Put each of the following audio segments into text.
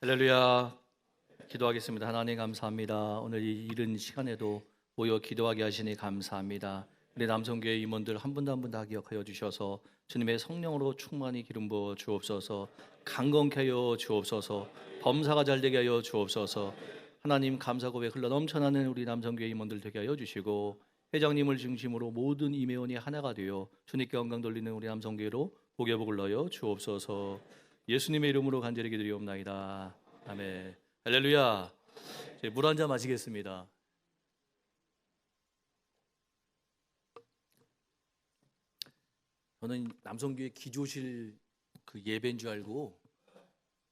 할렐루야. 기도하겠습니다. 하나님 감사합니다. 오늘 이 이른 시간에도 모여 기도하게 하시니 감사합니다. 우리 남성교회 임원들 한 분도 한 분 다 기억하여 주셔서 주님의 성령으로 충만히 기름 부어 주옵소서. 강건케 하여 주옵소서. 범사가 잘 되게 하여 주옵소서. 하나님 감사 고백 흘러 넘쳐나는 우리 남성교회 임원들 되게 하여 주시고, 회장님을 중심으로 모든 임회원이 하나가 되어 주님께 영광 돌리는 우리 남성교회로 복의 복을 넣어 주옵소서. 예수님의 이름으로 간절히 기도리옵나이다. 아멘. 할렐루야. 물 한 잔 마시겠습니다. 저는 남성교회 기조실 그 예배인 줄 알고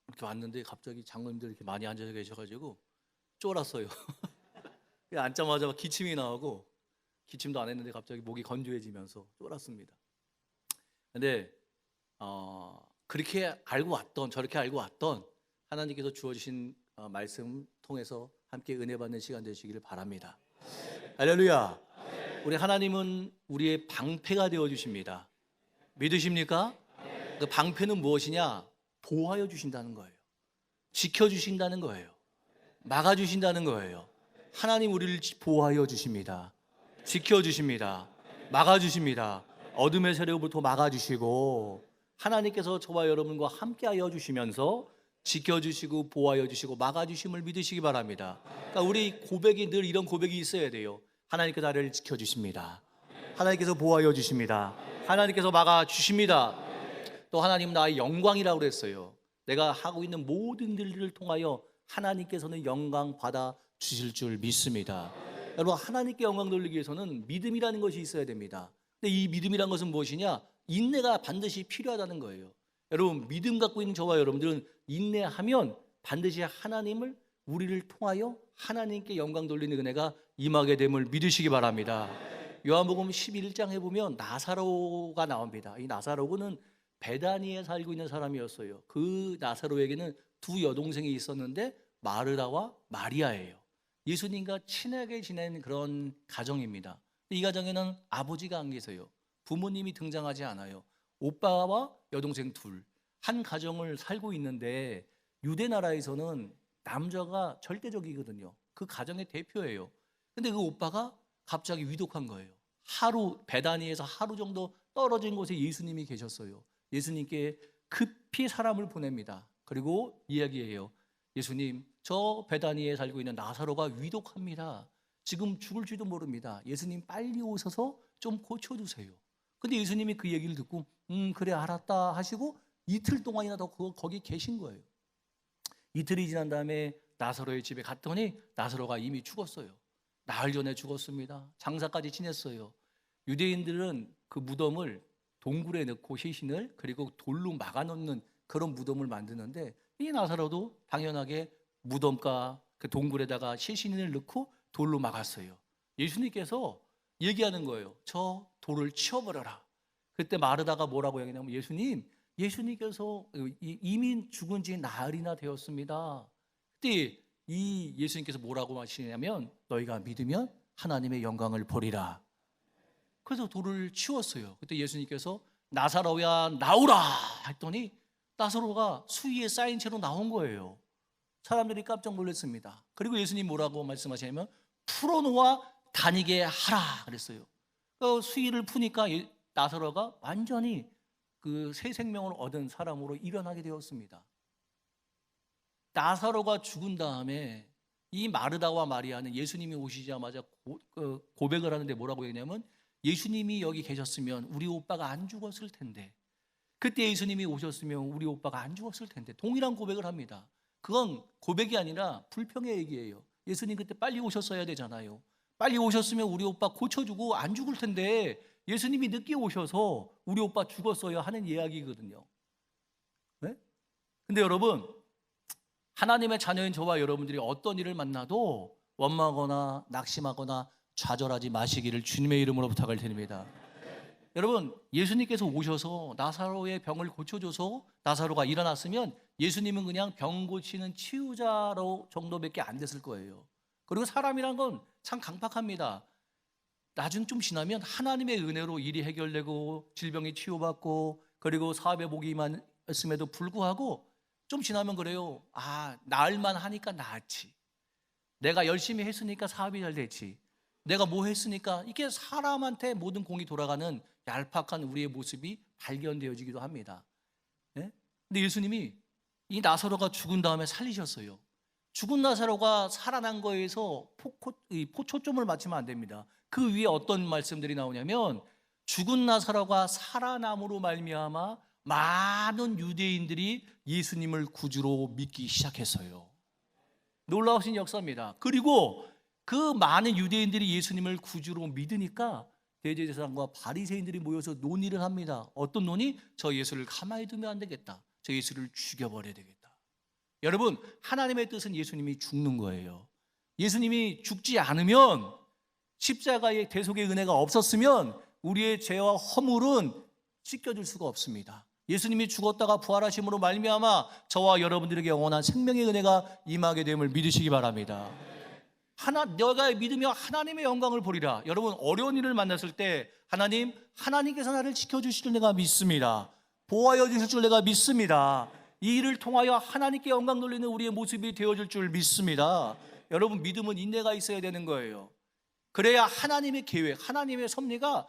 이렇게 왔는데 갑자기 장로님들 이렇게 많이 앉아서 계셔가지고 쫄았어요. 앉자마자 기침이 나오고, 기침도 안 했는데 갑자기 목이 건조해지면서 쫄았습니다. 근데 그렇게 알고 왔던, 저렇게 알고 왔던 하나님께서 주어주신 말씀 통해서 함께 은혜 받는 시간 되시기를 바랍니다. 할렐루야. 우리 하나님은 우리의 방패가 되어 주십니다. 믿으십니까? 그 방패는 무엇이냐? 보호하여 주신다는 거예요. 지켜주신다는 거예요. 막아주신다는 거예요. 하나님 우리를 보호하여 주십니다. 지켜주십니다. 막아주십니다. 어둠의 세력부터 막아주시고, 하나님께서 저와 여러분과 함께하여 주시면서 지켜주시고 보호하여 주시고 막아주심을 믿으시기 바랍니다. 그러니까 우리 고백이 늘 이런 고백이 있어야 돼요. 하나님께서 나를 지켜주십니다. 하나님께서 보호하여 주십니다. 하나님께서 막아주십니다. 또 하나님 나의 영광이라고 그랬어요. 내가 하고 있는 모든 일들을 통하여 하나님께서는 영광 받아 주실 줄 믿습니다. 여러분, 하나님께 영광 돌리기 위해서는 믿음이라는 것이 있어야 됩니다. 근데 이 믿음이란 것은 무엇이냐? 인내가 반드시 필요하다는 거예요. 여러분, 믿음 갖고 있는 저와 여러분들은 인내하면 반드시 하나님을, 우리를 통하여 하나님께 영광 돌리는 은혜가 임하게 됨을 믿으시기 바랍니다. 요한복음 11장에 보면 나사로가 나옵니다. 이 나사로는 베다니에 살고 있는 사람이었어요. 그 나사로에게는 두 여동생이 있었는데 마르다와 마리아예요. 예수님과 친하게 지낸 그런 가정입니다. 이 가정에는 아버지가 안 계세요. 부모님이 등장하지 않아요. 오빠와 여동생 둘, 한 가정을 살고 있는데, 유대 나라에서는 남자가 절대적이거든요. 그 가정의 대표예요. 근데 그 오빠가 갑자기 위독한 거예요. 베다니에서 하루 정도 떨어진 곳에 예수님이 계셨어요. 예수님께 급히 사람을 보냅니다. 그리고 이야기해요. 예수님, 저 베다니에 살고 있는 나사로가 위독합니다. 지금 죽을지도 모릅니다. 예수님 빨리 오셔서 좀 고쳐주세요. 근데 예수님이 그 얘기를 듣고 그래 알았다 하시고 이틀 동안이나 더 거기 계신 거예요. 이틀이 지난 다음에 나사로의 집에 갔더니 나사로가 이미 죽었어요. 나흘 전에 죽었습니다. 장사까지 지냈어요. 유대인들은 그 무덤을 동굴에 넣고 시신을, 그리고 돌로 막아놓는 그런 무덤을 만드는데, 이 나사로도 당연하게 무덤가 그 동굴에다가 시신을 넣고 돌로 막았어요. 예수님께서 얘기하는 거예요. 저 돌을 치워버려라. 그때 마르다가 뭐라고 얘기하냐면, 예수님께서 이미 죽은 지 나흘이나 되었습니다. 그때 이 예수님께서 뭐라고 하시냐면, 너희가 믿으면 하나님의 영광을 보리라. 그래서 돌을 치웠어요. 그때 예수님께서 나사로야 나오라 했더니 나사로가 수위에 쌓인 채로 나온 거예요. 사람들이 깜짝 놀랐습니다. 그리고 예수님 뭐라고 말씀하시냐면, 풀어놓아 다니게 하라 그랬어요. 그 수위를 푸니까 나사로가 완전히 그 새 생명을 얻은 사람으로 일어나게 되었습니다. 나사로가 죽은 다음에 이 마르다와 마리아는 예수님이 오시자마자 고백을 하는데 뭐라고 얘기냐면, 예수님이 여기 계셨으면 우리 오빠가 안 죽었을 텐데, 그때 예수님이 오셨으면 우리 오빠가 안 죽었을 텐데, 동일한 고백을 합니다. 그건 고백이 아니라 불평의 얘기예요. 예수님 그때 빨리 오셨어야 되잖아요. 빨리 오셨으면 우리 오빠 고쳐주고 안 죽을 텐데 예수님이 늦게 오셔서 우리 오빠 죽었어요 하는 이야기거든요. 네? 근데 여러분, 하나님의 자녀인 저와 여러분들이 어떤 일을 만나도 원망하거나 낙심하거나 좌절하지 마시기를 주님의 이름으로 부탁을 드립니다. 여러분, 예수님께서 오셔서 나사로의 병을 고쳐줘서 나사로가 일어났으면 예수님은 그냥 병 고치는 치유자로 정도밖에 안 됐을 거예요. 그리고 사람이란 건 참 강팍합니다. 나중 좀 지나면 하나님의 은혜로 일이 해결되고 질병이 치유받고 그리고 사업에 복이 임했음에도 불구하고 좀 지나면 그래요. 아, 나을만 하니까 나았지. 내가 열심히 했으니까 사업이 잘 됐지. 내가 뭐 했으니까, 이게 사람한테 모든 공이 돌아가는 얄팍한 우리의 모습이 발견되어지기도 합니다. 예? 근데 예수님이 이 나사로가 죽은 다음에 살리셨어요. 죽은 나사로가 살아난 거에서 초점을 맞추면 안 됩니다. 그 위에 어떤 말씀들이 나오냐면, 죽은 나사로가 살아남으로 말미암아 많은 유대인들이 예수님을 구주로 믿기 시작했어요. 놀라우신 역사입니다. 그리고 그 많은 유대인들이 예수님을 구주로 믿으니까 대제사장과 바리새인들이 모여서 논의를 합니다. 어떤 논의? 저 예수를 가만히 두면 안 되겠다. 저 예수를 죽여버려야 되겠다. 여러분, 하나님의 뜻은 예수님이 죽는 거예요. 예수님이 죽지 않으면, 십자가의 대속의 은혜가 없었으면 우리의 죄와 허물은 씻겨질 수가 없습니다. 예수님이 죽었다가 부활하심으로 말미암아 저와 여러분들에게 영원한 생명의 은혜가 임하게 됨을 믿으시기 바랍니다. 너가 믿으며 하나님의 영광을 보리라. 여러분, 어려운 일을 만났을 때 하나님께서 나를 지켜주실 줄 내가 믿습니다. 보호하여 주실 줄 내가 믿습니다. 이 일을 통하여 하나님께 영광 돌리는 우리의 모습이 되어줄 줄 믿습니다. 여러분, 믿음은 인내가 있어야 되는 거예요. 그래야 하나님의 계획, 하나님의 섭리가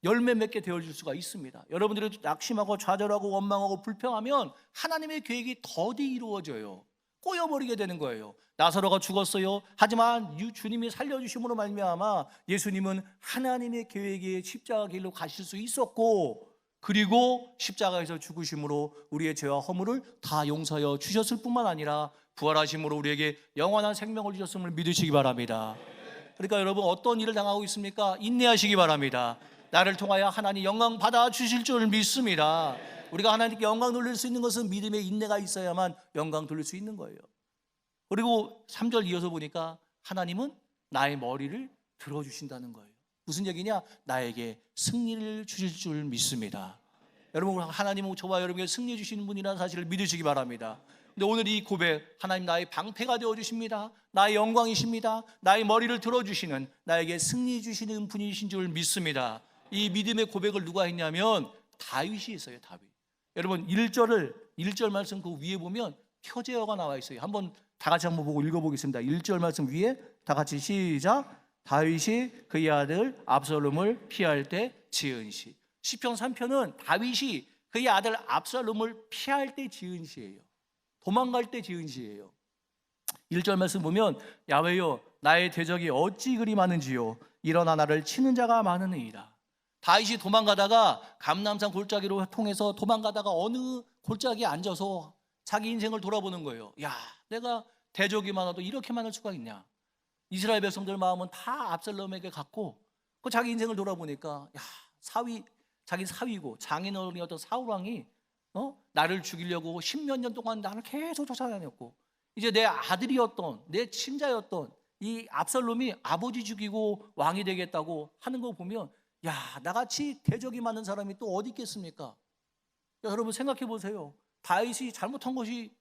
열매 맺게 되어줄 수가 있습니다. 여러분들이 낙심하고 좌절하고 원망하고 불평하면 하나님의 계획이 더디 이루어져요. 꼬여버리게 되는 거예요. 나사로가 죽었어요. 하지만 주님이 살려주심으로 말미암아 예수님은 하나님의 계획의 십자가 길로 가실 수 있었고, 그리고 십자가에서 죽으심으로 우리의 죄와 허물을 다 용서하여 주셨을 뿐만 아니라 부활하심으로 우리에게 영원한 생명을 주셨음을 믿으시기 바랍니다. 그러니까 여러분, 어떤 일을 당하고 있습니까? 인내하시기 바랍니다. 나를 통하여 하나님 영광 받아 주실 줄 믿습니다. 우리가 하나님께 영광 돌릴 수 있는 것은 믿음의 인내가 있어야만 영광 돌릴 수 있는 거예요. 그리고 3절 이어서 보니까 하나님은 나의 머리를 들어주신다는 거예요. 무슨 얘기냐? 나에게 승리를 주실 줄 믿습니다. 여러분, 하나님은 저와 여러분에게 승리 주시는 분이라는 사실을 믿으시기 바랍니다. 근데 오늘 이 고백, 하나님 나의 방패가 되어주십니다. 나의 영광이십니다. 나의 머리를 들어주시는, 나에게 승리 주시는 분이신 줄 믿습니다. 이 믿음의 고백을 누가 했냐면 다윗이 했어요. 다윗. 여러분, 1절 말씀 그 위에 보면 표제어가 나와 있어요. 한번 다 같이 한번 보고 읽어보겠습니다. 1절 말씀 위에 다 같이 시작. 다윗이 그의 아들 압살롬을 피할 때 지은 시. 시편 3편은 다윗이 그의 아들 압살롬을 피할 때 지은 시예요. 도망갈 때 지은 시예요. 1절 말씀 보면 야훼여 나의 대적이 어찌 그리 많은지요 일어나 나를 치는 자가 많으니이다. 다윗이 도망가다가 감람산 골짜기로 통해서 도망가다가 어느 골짜기에 앉아서 자기 인생을 돌아보는 거예요. 야, 내가 대적이 많아도 이렇게 많을 수가 있냐. 이스라엘 백성들 마음은 다 압살롬에게 갔고, 그 자기 인생을 돌아보니까 야, 자기 사위고 장인어른이었던 사울 왕이 나를 죽이려고 10몇 년 동안 나를 계속 쫓아다녔고, 이제 내 아들이었던, 내 친자였던 이 압살롬이 아버지 죽이고 왕이 되겠다고 하는 거 보면, 야, 나같이 대적이 많은 사람이 또 어디 있겠습니까? 여러분 생각해 보세요. 다윗이 잘못한 것이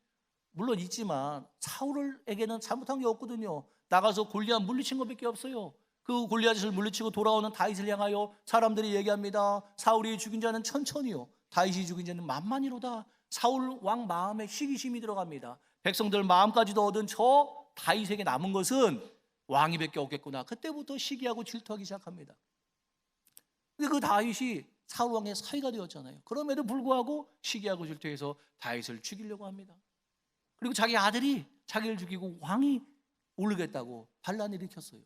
물론 있지만 사울에게는 잘못한 게 없거든요. 나가서 골리앗 물리친 것밖에 없어요. 그 골리앗을 물리치고 돌아오는 다윗을 향하여 사람들이 얘기합니다. 사울이 죽인 자는 천천히요, 다윗이 죽인 자는 만만히로다. 사울 왕 마음에 시기심이 들어갑니다. 백성들 마음까지도 얻은 저 다윗에게 남은 것은 왕이밖에 없겠구나. 그때부터 시기하고 질투하기 시작합니다. 근데 그 다윗이 사울 왕의 사위가 되었잖아요. 그럼에도 불구하고 시기하고 질투해서 다윗을 죽이려고 합니다. 그리고 자기 아들이 자기를 죽이고 왕이 오르겠다고 반란을 일으켰어요.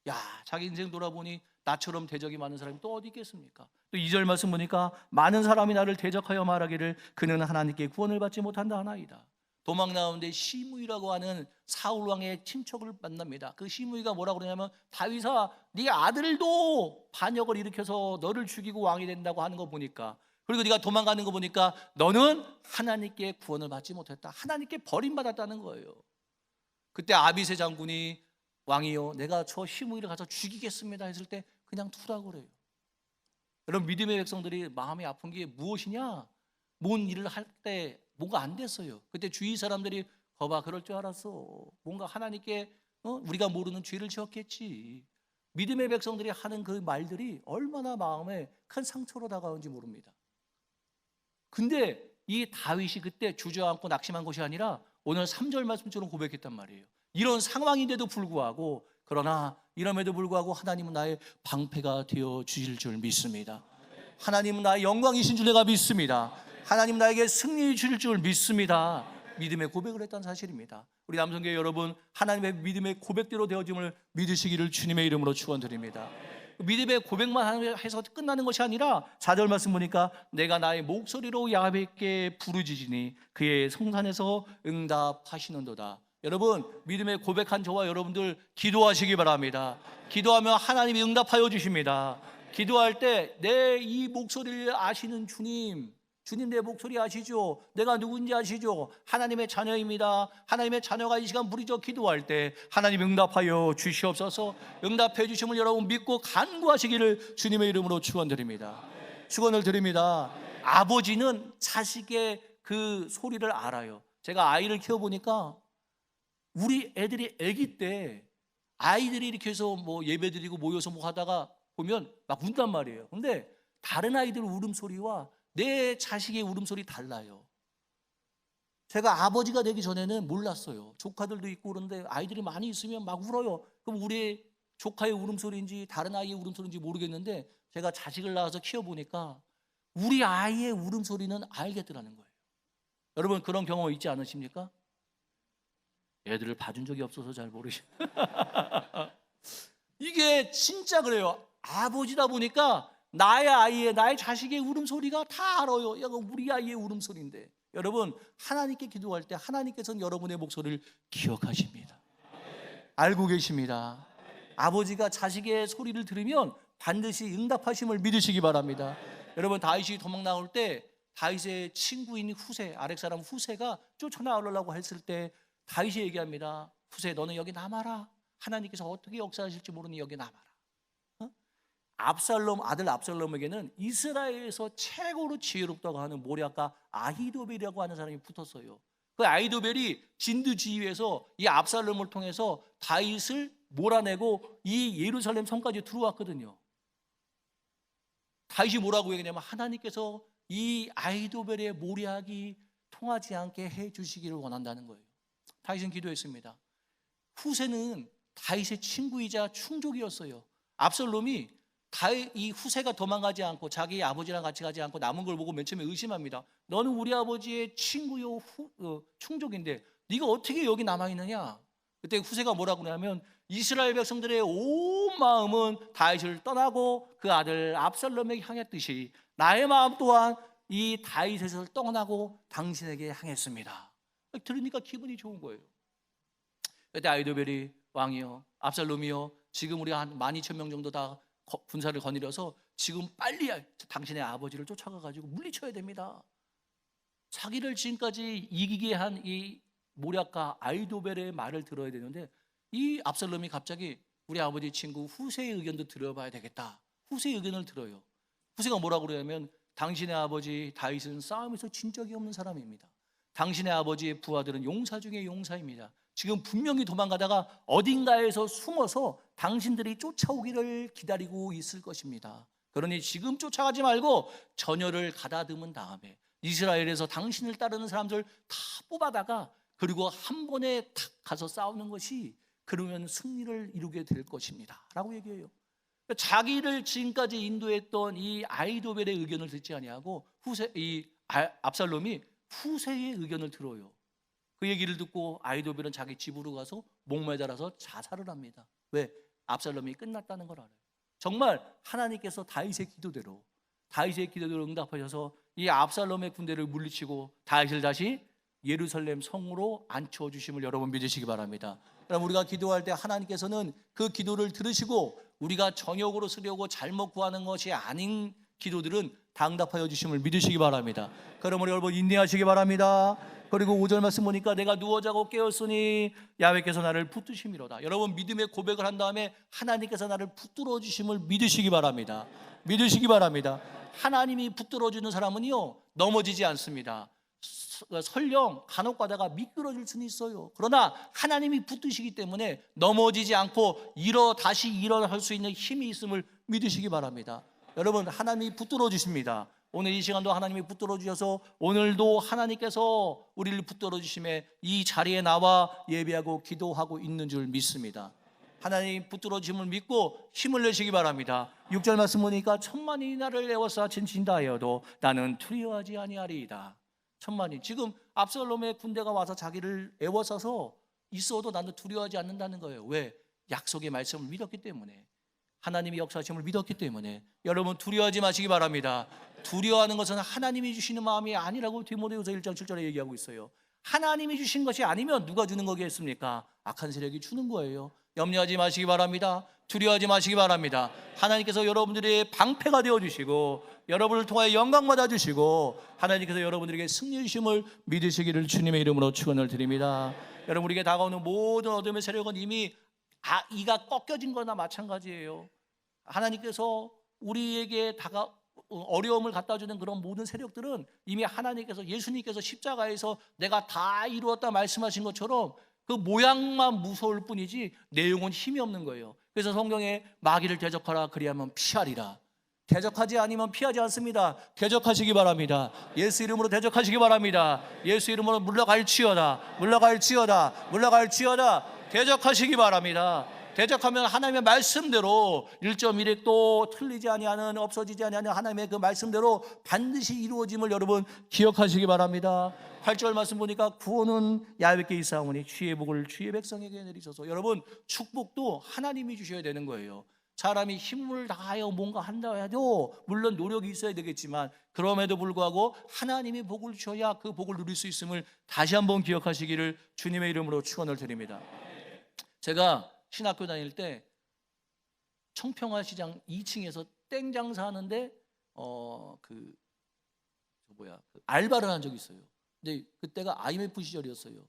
야, 자기 인생 돌아보니 나처럼 대적이 많은 사람이 또 어디 있겠습니까? 또 2절 말씀 보니까 많은 사람이 나를 대적하여 말하기를 그는 하나님께 구원을 받지 못한다 하나이다. 도망 나오는데 시므이라고 하는 사울 왕의 친척을 만납니다. 그 시므이가 뭐라고 그러냐면, 다윗아, 네 아들도 반역을 일으켜서 너를 죽이고 왕이 된다고 하는 거 보니까, 그리고 네가 도망가는 거 보니까 너는 하나님께 구원을 받지 못했다. 하나님께 버림받았다는 거예요. 그때 아비새 장군이 왕이요, 내가 저 시므이를 가서 죽이겠습니다 했을 때 그냥 두라고 그래요. 여러분, 믿음의 백성들이 마음이 아픈 게 무엇이냐? 뭔 일을 할 때 뭔가 안 됐어요. 그때 주위 사람들이 거봐, 그럴 줄 알았어. 뭔가 하나님께 우리가 모르는 죄를 지었겠지. 믿음의 백성들이 하는 그 말들이 얼마나 마음에 큰 상처로 다가오는지 모릅니다. 근데 이 다윗이 그때 주저앉고 낙심한 것이 아니라 오늘 3절 말씀처럼 고백했단 말이에요. 이런 상황인데도 불구하고, 그러나 이럼에도 불구하고 하나님은 나의 방패가 되어 주실 줄 믿습니다. 하나님은 나의 영광이신 줄 내가 믿습니다. 하나님 나에게 승리 주실 줄 믿습니다. 믿음의 고백을 했다는 사실입니다. 우리 남성교회 여러분, 하나님의 믿음의 고백대로 되어짐을 믿으시기를 주님의 이름으로 축원드립니다. 믿음의 고백만 해서 끝나는 것이 아니라 4절 말씀 보니까 내가 나의 목소리로 야훼께 부르짖으니 그의 성산에서 응답하시는도다. 여러분, 믿음의 고백한 저와 여러분들 기도하시기 바랍니다. 기도하면 하나님이 응답하여 주십니다. 기도할 때 내 이 목소리를 아시는 주님 내 목소리 아시죠? 내가 누군지 아시죠? 하나님의 자녀입니다. 하나님의 자녀가 이 시간 부르짖어 기도할 때 하나님 응답하여 주시옵소서. 응답해 주심을 여러분 믿고 간구하시기를 주님의 이름으로 축원드립니다. 축원을 드립니다. 아버지는 자식의 그 소리를 알아요. 제가 아이를 키워보니까 우리 애들이 아기 때 아이들이 이렇게 해서 뭐 예배드리고 모여서 뭐 하다가 보면 막 운단 말이에요. 근데 다른 아이들 울음소리와 내 자식의 울음소리 달라요. 제가 아버지가 되기 전에는 몰랐어요. 조카들도 있고 그런데 아이들이 많이 있으면 막 울어요. 그럼 우리 조카의 울음소리인지 다른 아이의 울음소리인지 모르겠는데 제가 자식을 낳아서 키워보니까 우리 아이의 울음소리는 알겠더라는 거예요. 여러분 그런 경험 있지 않으십니까? 애들을 봐준 적이 없어서 잘 모르시죠. 이게 진짜 그래요. 아버지다 보니까 나의 자식의 울음소리가 다 알아요. 이거 우리 아이의 울음소리인데, 여러분 하나님께 기도할 때 하나님께서는 여러분의 목소리를 기억하십니다. 알고 계십니다. 아버지가 자식의 소리를 들으면 반드시 응답하심을 믿으시기 바랍니다. 여러분 다윗이 도망 나올 때 다윗의 친구인 후세, 아렉 사람 후세가 쫓아나오려고 했을 때 다윗이 얘기합니다. 후세, 너는 여기 남아라. 하나님께서 어떻게 역사하실지 모르니 여기 남아라. 아들 압살롬에게는 이스라엘에서 최고로 지혜롭다고 하는 모략가 아히도벨이라고 하는 사람이 붙었어요. 그 아히도벨이 진두지휘에서 이 압살롬을 통해서 다윗을 몰아내고 이 예루살렘 성까지 들어왔거든요. 다윗이 뭐라고 얘기냐면 하나님께서 이 아히도벨의 모략이 통하지 않게 해주시기를 원한다는 거예요. 다윗은 기도했습니다. 후세는 다윗의 친구이자 충족이었어요. 압살롬이 이 후세가 도망가지 않고 자기 아버지랑 같이 가지 않고 남은 걸 보고 맨 처음에 의심합니다. 너는 우리 아버지의 친구요 충족인데 네가 어떻게 여기 남아있느냐. 그때 후세가 뭐라고 하냐면 이스라엘 백성들의 온 마음은 다윗을 떠나고 그 아들 압살롬에게 향했듯이 나의 마음 또한 이 다윗을 떠나고 당신에게 향했습니다. 들으니까 기분이 좋은 거예요. 그때 아히도벨이 왕이요, 압살롬이요, 지금 우리 한 12,000명 정도 다 군사를 거느려서 지금 빨리 당신의 아버지를 쫓아가가지고 물리쳐야 됩니다. 자기를 지금까지 이기게 한 이 모략가 아히도벨의 말을 들어야 되는데 이 압살롬이 갑자기 우리 아버지 친구 후세의 의견도 들어봐야 되겠다. 후세의 의견을 들어요. 후세가 뭐라고 그러냐면 당신의 아버지 다윗은 싸움에서 진 적이 없는 사람입니다. 당신의 아버지의 부하들은 용사 중에 용사입니다. 지금 분명히 도망가다가 어딘가에서 숨어서 당신들이 쫓아오기를 기다리고 있을 것입니다. 그러니 지금 쫓아가지 말고 전열을 가다듬은 다음에 이스라엘에서 당신을 따르는 사람들 다 뽑아다가 그리고 한 번에 탁 가서 싸우는 것이 그러면 승리를 이루게 될 것입니다 라고 얘기해요. 자기를 지금까지 인도했던 이 아히도벨의 의견을 듣지 아니하고 압살롬이 후세의 의견을 들어요. 그 얘기를 듣고 아히도벨은 자기 집으로 가서 목매달아서 자살을 합니다. 왜? 압살롬이 끝났다는 걸 알아요. 정말 하나님께서 다윗의 기도대로 응답하셔서 이 압살롬의 군대를 물리치고 다윗을 다시 예루살렘 성으로 앉혀주심을 여러분 믿으시기 바랍니다. 그럼 우리가 기도할 때 하나님께서는 그 기도를 들으시고 우리가 정욕으로 쓰려고 잘못 구하는 것이 아닌 기도들은 다 응답하여 주심을 믿으시기 바랍니다. 그러므로 여러분 인내하시기 바랍니다. 그리고 5절 말씀 보니까 내가 누워 자고 깨었으니 야훼께서 나를 붙드심이로다. 여러분 믿음의 고백을 한 다음에 하나님께서 나를 붙들어 주심을 믿으시기 바랍니다. 믿으시기 바랍니다. 하나님이 붙들어 주는 사람은요 넘어지지 않습니다. 설령 간혹 가다가 미끄러질 수는 있어요. 그러나 하나님이 붙드시기 때문에 넘어지지 않고 다시 일어날 수 있는 힘이 있음을 믿으시기 바랍니다. 여러분 하나님이 붙들어 주십니다. 오늘 이 시간도 하나님이 붙들어 주셔서 오늘도 하나님께서 우리를 붙들어 주심에 이 자리에 나와 예배하고 기도하고 있는 줄 믿습니다. 하나님 붙들어 주심을 믿고 힘을 내시기 바랍니다. 6절 말씀 보니까 천만이 나를 애워싸 진친다 하여도 나는 두려워하지 아니하리이다. 천만이, 지금 압살롬의 군대가 와서 자기를 애워싸서 있어도 나는 두려워하지 않는다는 거예요. 왜? 약속의 말씀을 믿었기 때문에, 하나님의 역사심을 믿었기 때문에. 여러분 두려워하지 마시기 바랍니다. 두려워하는 것은 하나님이 주시는 마음이 아니라고 디모데후서 1장 7절에 얘기하고 있어요. 하나님이 주신 것이 아니면 누가 주는 거겠습니까? 악한 세력이 주는 거예요. 염려하지 마시기 바랍니다. 두려워하지 마시기 바랍니다. 하나님께서 여러분들의 방패가 되어주시고 여러분을 통하여 영광 받아주시고 하나님께서 여러분들에게 승리 주심을 믿으시기를 주님의 이름으로 축원을 드립니다. 여러분, 우리에게 다가오는 모든 어둠의 세력은 이미 이가 꺾여진 거나 마찬가지예요. 하나님께서 우리에게 어려움을 갖다 주는 그런 모든 세력들은 이미 하나님께서, 예수님께서 십자가에서 내가 다 이루었다 말씀하신 것처럼 그 모양만 무서울 뿐이지 내용은 힘이 없는 거예요. 그래서 성경에 마귀를 대적하라 그리하면 피하리라. 대적하지 않으면 피하지 않습니다. 대적하시기 바랍니다. 예수 이름으로 대적하시기 바랍니다. 예수 이름으로 물러갈지어다, 물러갈지어다, 물러갈지어다. 대적하시기 바랍니다. 대적하면 하나님의 말씀대로 1.1핵도 틀리지 아니하는, 없어지지 아니하는 하나님의 그 말씀대로 반드시 이루어짐을 여러분 기억하시기 바랍니다. 8절 말씀 보니까 구원은 야훼께 있사오니 주의 복을 주의 백성에게 내리소서. 여러분, 축복도 하나님이 주셔야 되는 거예요. 사람이 힘을 다하여 뭔가 한다 해도 물론 노력이 있어야 되겠지만 그럼에도 불구하고 하나님이 복을 주셔야 그 복을 누릴 수 있음을 다시 한번 기억하시기를 주님의 이름으로 축원을 드립니다. 제가 신학교 다닐 때 청평화 시장 2층에서 땡 장사하는데 알바를 한 적이 있어요. 근데 그때가 IMF 시절이었어요.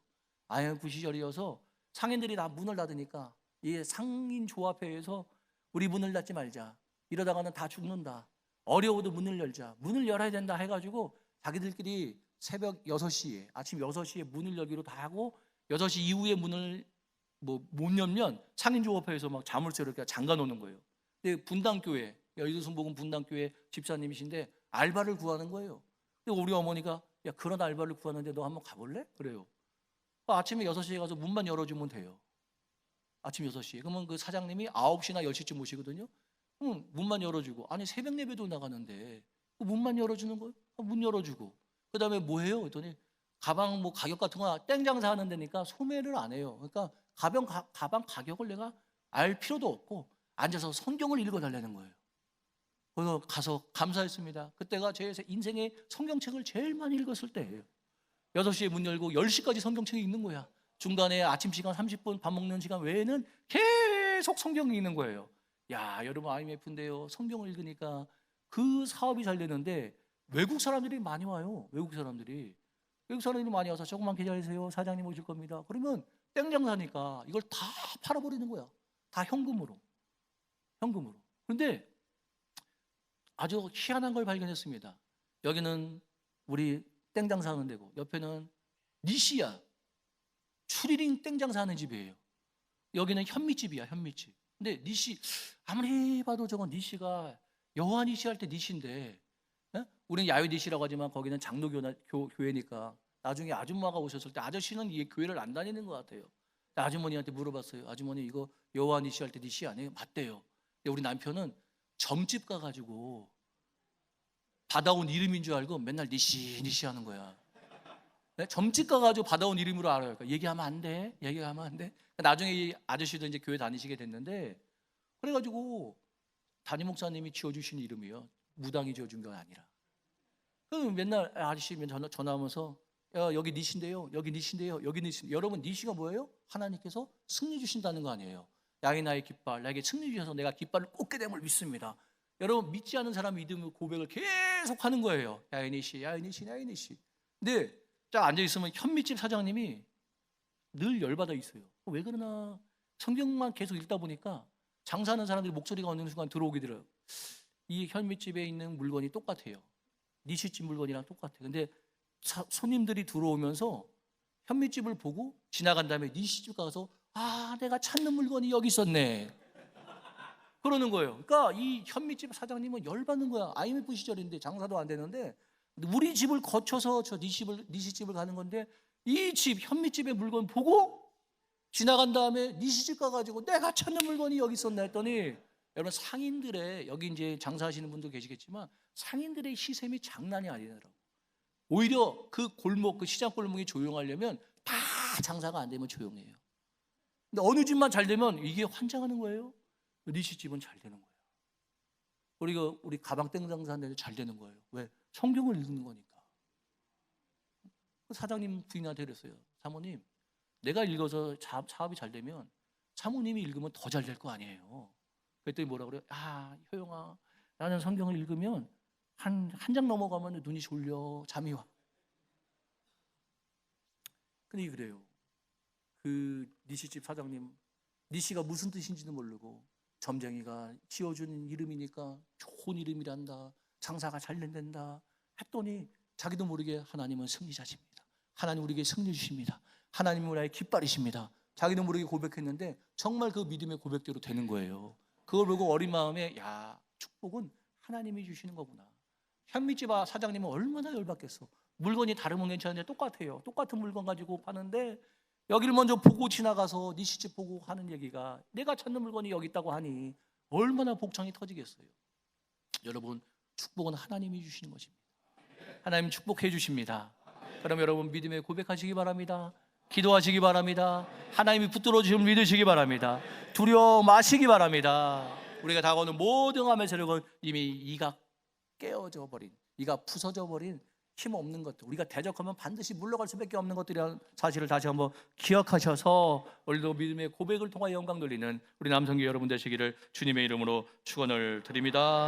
IMF 시절이어서 상인들이 다 문을 닫으니까 이 상인조합회에서 우리 문을 닫지 말자, 이러다가는 다 죽는다, 어려워도 문을 열자, 문을 열어야 된다 해가지고 자기들끼리 새벽 6시에, 아침 6시에 문을 열기로 다 하고 6시 이후에 문을 못 열면 상인조합회에서 막 자물쇠로 이렇게 잠가 놓는 거예요. 근데 분당교회, 여의도순복음 분당교회 집사님이신데 알바를 구하는 거예요. 근데 우리 어머니가 야, 그런 알바를 구하는데 너 한번 가볼래? 그래요. 아침에 6시에 가서 문만 열어주면 돼요. 아침 6시에. 그러면 그 사장님이 9시나 10시쯤 오시거든요. 그럼 문만 열어주고, 아니 새벽 예배도 나가는데 문만 열어주는 거예요. 문 열어주고 그 다음에 뭐 해요? 그랬더니 가방 가격 같은 거 땡 장사하는 데니까 소매를 안 해요. 그러니까 가방 가격을 내가 알 필요도 없고 앉아서 성경을 읽어달라는 거예요. 그래서 가서 감사했습니다. 그때가 제 인생의 성경책을 제일 많이 읽었을 때예요. 6시에 문 열고 10시까지 성경책이 있는 거야. 중간에 아침 시간 30분 밥 먹는 시간 외에는 계속 성경이 있는 거예요. 야, 여러분 IMF인데요. 성경을 읽으니까 그 사업이 잘 되는데 외국 사람들이 많이 와요. 외국 사람들이 많이 와서 조금만 기다리세요. 사장님 오실 겁니다. 그러면 땡장사니까 이걸 다 팔아버리는 거야. 다 현금으로. 그런데 아주 희한한 걸 발견했습니다. 여기는 우리 땡장사 하는 데고 옆에는 니시야, 추리링 땡장사 하는 집이에요. 여기는 현미집이야, 현미집. 근데 니시, 아무리 봐도 저건 니시가 여호와 니시 할 때 니시인데, 우리는 야훼 니시라고 하지만 거기는 장로교회니까 나중에 아줌마가 오셨을 때 아저씨는 이 교회를 안 다니는 것 같아요. 아주머니한테 물어봤어요. 아주머니 이거 여호와 니시 할 때 니시 아니에요? 맞대요. 근데 우리 남편은 점집 가가지고 받아온 이름인 줄 알고 맨날 니시 하는 거야. 점집 가가지고 받아온 이름으로 알아요. 그러니까 얘기하면 안 돼. 나중에 이 아저씨도 이제 교회 다니시게 됐는데, 그래가지고 담임 목사님이 지어주신 이름이요. 무당이 지어준 건 아니라. 그럼 맨날 아저씨 전화하면서 여기 니시인데요. 여러분 니시가 뭐예요? 하나님께서 승리 주신다는 거 아니에요. 야훼 나의 깃발, 나에게 승리 주셔서 내가 깃발을 꽂게 됨을 믿습니다. 여러분 믿지 않은 사람 믿음의 고백을 계속 하는 거예요. 야훼 니시. 근데 딱 앉아있으면 현미집 사장님이 늘 열받아 있어요. 왜 그러나 성경만 계속 읽다 보니까 장사하는 사람들이 목소리가 어느 순간 들어오게 들어요. 이 현미집에 있는 물건이 똑같아요. 니시집 물건이랑 똑같아요. 근데 손님들이 들어오면서 현미집을 보고 지나간 다음에 니시집 가서 아, 내가 찾는 물건이 여기 있었네. 그러는 거예요. 그러니까 이 현미집 사장님은 열받는 거야. IMF 시절인데 장사도 안 되는데 우리 집을 거쳐서 저 니시집을 가는 건데 이 집 현미집의 물건 보고 지나간 다음에 니시집 가가지고 내가 찾는 물건이 여기 있었나 했더니, 여러분 상인들의, 여기 이제 장사하시는 분도 계시겠지만 상인들의 시샘이 장난이 아니더라고. 오히려 그 골목, 그 시장 골목이 조용하려면 다 장사가 안 되면 조용해요. 근데 어느 집만 잘 되면 이게 환장하는 거예요. 니시집은 잘 되는 거예요. 우리 가방 땡장사인데 잘 되는 거예요. 왜? 성경을 읽는 거니까. 사장님 부인한테 그랬어요. 사모님, 내가 읽어서 사업이 잘 되면 사모님이 읽으면 더 잘 될 거 아니에요. 그랬더니 뭐라 그래요? 아, 효영아, 나는 성경을 읽으면 한 장 넘어가면 눈이 졸려, 잠이 와. 근데 그래요. 그 니시집 사장님, 니시가 무슨 뜻인지도 모르고 점쟁이가 지어준 이름이니까 좋은 이름이란다, 장사가 잘 된다 했더니 자기도 모르게 하나님은 승리자십니다. 하나님 우리에게 승리 주십니다. 하나님은 나의 깃발이십니다. 자기도 모르게 고백했는데 정말 그 믿음의 고백대로 되는 거예요. 그걸 보고 어린 마음에, 야, 축복은 하나님이 주시는 거구나. 현미집 사장님은 얼마나 열받겠어. 물건이 다르면 괜찮은데 똑같아요. 똑같은 물건 가지고 파는데 여기를 먼저 보고 지나가서 네 시집 보고 하는 얘기가, 내가 찾는 물건이 여기 있다고 하니 얼마나 복창이 터지겠어요. 여러분, 축복은 하나님이 주시는 것입니다. 하나님 축복해 주십니다. 그럼 여러분 믿음의 고백하시기 바랍니다. 기도하시기 바랍니다. 하나님이 붙들어 주심을 믿으시기 바랍니다. 두려워 마시기 바랍니다. 우리가 다가오는 모든 암의 세력은 이미 이가 깨어져 버린, 이가 부서져 버린 힘없는 것들, 우리가 대적하면 반드시 물러갈 수밖에 없는 것들이라는 사실을 다시 한번 기억하셔서 오늘도 믿음의 고백을 통하여 영광 돌리는 우리 남성교 여러분 되시기를 주님의 이름으로 축원을 드립니다.